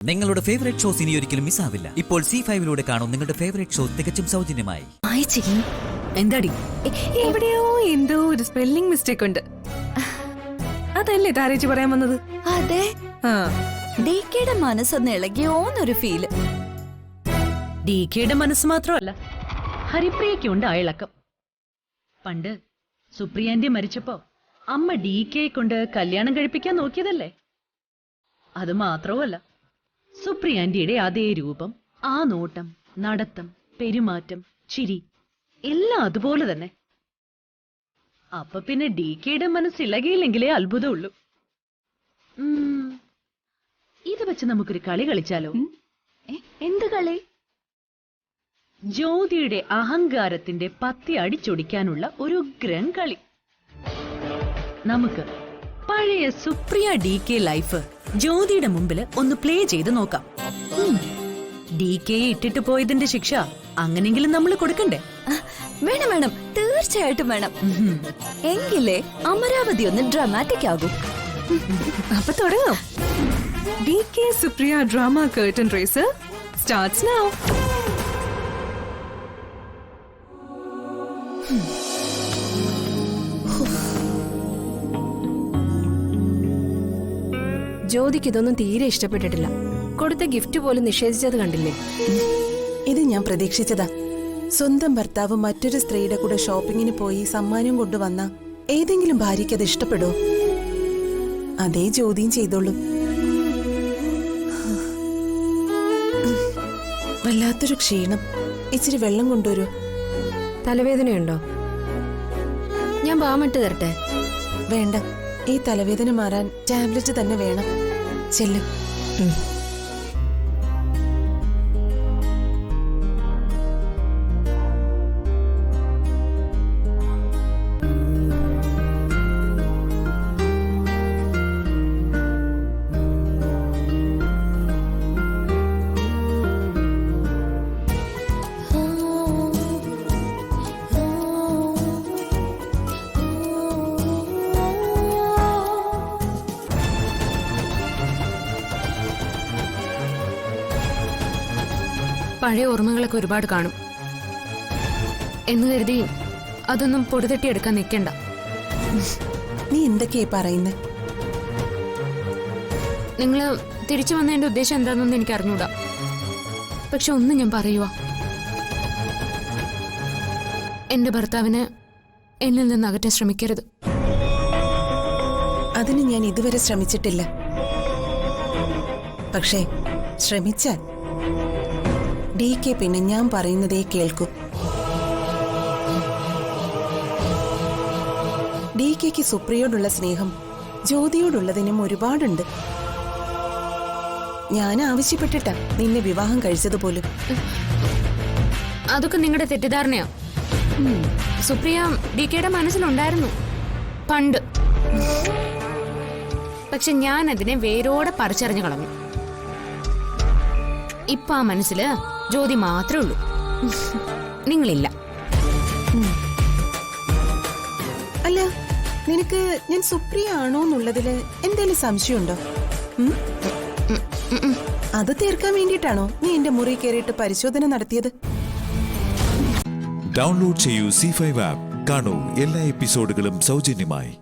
നിങ്ങളുടെ favourite shows ഇനി ഒരിക്കലും മിസ്സാവില്ല. ഇപ്പോൾ C5 കാണും നിങ്ങളുടെ ഫേവറേറ്റ് ഷോ തികച്ചും സൗജന്യമായി. എന്താടി എവിടെയോ എന്തോ ഒരു സ്പെല്ലിംഗ് മിസ്റ്റേക്ക് ഉണ്ട്. അതല്ലേ താരേച്ചി പറയാൻ വന്നത്? അതെ, ഡികെയുടെ മനസ്സൊന്ന് ഇളകിയോന്നൊരു ഫീല്. ഡികെയുടെ മനസ്സ് മാത്രമല്ല, ഹരിപ്രിയയ്ക്കുണ്ട് അയളക്കം. പണ്ട് സുപ്രിയാന്റി മരിച്ചപ്പോ അമ്മ ഡികെയെ കൊണ്ട് കല്യാണം കഴിപ്പിക്കാൻ നോക്കിയതല്ലേ. അത് മാത്രവുമല്ല, സുപ്രിയാന്റിയുടെ അതേ രൂപം, ആ നോട്ടം, നടത്തം, പെരുമാറ്റം, ചിരി എല്ലാം അതുപോലെ തന്നെ. അപ്പൊ പിന്നെ ഡികെയുടെ മനസ്സ് ഇളകിയില്ലെങ്കിലേ അത്ഭുതമുള്ളൂ. ഇത് വെച്ച് നമുക്കൊരു കളി കളിച്ചാലോ? എന്ത് കളി? ജ്യോതിയുടെ അഹങ്കാരത്തിന്റെ പത്തി അടിച്ചൊടിക്കാനുള്ള ഒരു ഉഗ്രൻ കളി. നമുക്ക് പഴയ സുപ്രിയ ഡികെ ലൈഫ് ജ്യോതിയുടെ മുമ്പിൽ ഒന്ന് പ്ലേ ചെയ്ത് നോക്കാം. ഡികെയെ ഇട്ടിട്ട് പോയതിന്റെ ശിക്ഷ അങ്ങനെങ്കിലും നമ്മൾ കൊടുക്കണ്ടേ? വേണം വേണം, തീർച്ചയായിട്ടും വേണം. എങ്കിലേ അമരാവതി ഒന്ന് ഡ്രാമാറ്റിക് ആകും. അപ്പൊ തുടങ്ങാം. DK Supriya drama curtain raiser starts now. ജ്യോതിക്ക് ഇതൊന്നും തീരെ ഇഷ്ടപ്പെട്ടിട്ടില്ല. കൊടുത്ത ഗിഫ്റ്റ് പോലും നിഷേധിച്ചത് കണ്ടില്ലേ? ഇത് ഞാൻ പ്രതീക്ഷിച്ചതാ. സ്വന്തം ഭർത്താവ് മറ്റൊരു സ്ത്രീയുടെ കൂടെ ഷോപ്പിങ്ങിന് പോയി സമ്മാനം കൊണ്ടുവന്ന ഏതെങ്കിലും ഭാര്യയ്ക്ക് അത് ഇഷ്ടപ്പെടോ? അതേ ജ്യോതിയും ചെയ്തോളും. വല്ലാത്തൊരു ക്ഷീണം. ഇച്ചിരി വെള്ളം കൊണ്ടുവരൂ. തലവേദനയുണ്ടോ? ഞാൻ ബാമിട്ട് തരട്ടെ? വേണ്ട, ഈ തലവേദന മാറാൻ ടാബ്ലറ്റ് തന്നെ വേണം. ചെല്ലും. പഴയ ഓർമ്മകളൊക്കെ ഒരുപാട് കാണും എന്ന് കരുതി അതൊന്നും പൊടിതട്ടിയെടുക്കാൻ നിൽക്കണ്ട. നീ എന്തൊക്കെയാ പറയുന്നേ? നിങ്ങള് തിരിച്ചു വന്നതിന്റെ ഉദ്ദേശം എന്താണെന്നൊന്നും എനിക്ക് അറിഞ്ഞൂടാ. പക്ഷെ ഒന്ന് ഞാൻ പറയുക, എന്റെ ഭർത്താവിന് എന്നിൽ നിന്ന് അകറ്റാൻ ശ്രമിക്കരുത്. അതിന് ഞാൻ ഇതുവരെ ശ്രമിച്ചിട്ടില്ല. പക്ഷേ ശ്രമിച്ചാൽ ഡികെ പിന്നെ ഞാൻ പറയുന്നതേ കേൾക്കൂ. ഡികെക്ക് സുപ്രിയോടുള്ള സ്നേഹം ജ്യോതിയോടുള്ളതിനും ഒരുപാടുണ്ട്. ഞാൻ ആവശ്യപ്പെട്ടിട്ടാ നിന്നെ വിവാഹം കഴിച്ചതുപോലും. അതൊക്കെ നിങ്ങളുടെ തെറ്റിദ്ധാരണയാ. സുപ്രിയ ഡികെയുടെ മനസ്സിലുണ്ടായിരുന്നു പണ്ട്. പക്ഷെ ഞാൻ അതിനെ വേരോടെ പറിച്ചറിഞ്ഞു കളഞ്ഞു. ഇപ്പൊ ആ മനസ്സില് ജ്യോതി മാത്രമേ ഉള്ളൂ, നിങ്ങളില്ല. അല്ല, നിനക്ക് ഞാൻ സുപ്രിയ ആണോ എന്നുള്ളതില് എന്തെങ്കിലും സംശയമുണ്ടോ? അത് തീർക്കാൻ വേണ്ടിയിട്ടാണോ നീ എന്റെ മുറി കയറിയിട്ട് പരിശോധന നടത്തിയത്? ഡൗൺലോഡ് ചെയ്യൂ C5 ആപ്പ്. കാണൂ എല്ലാ എപ്പിസോഡുകളും സൗജന്യമായി.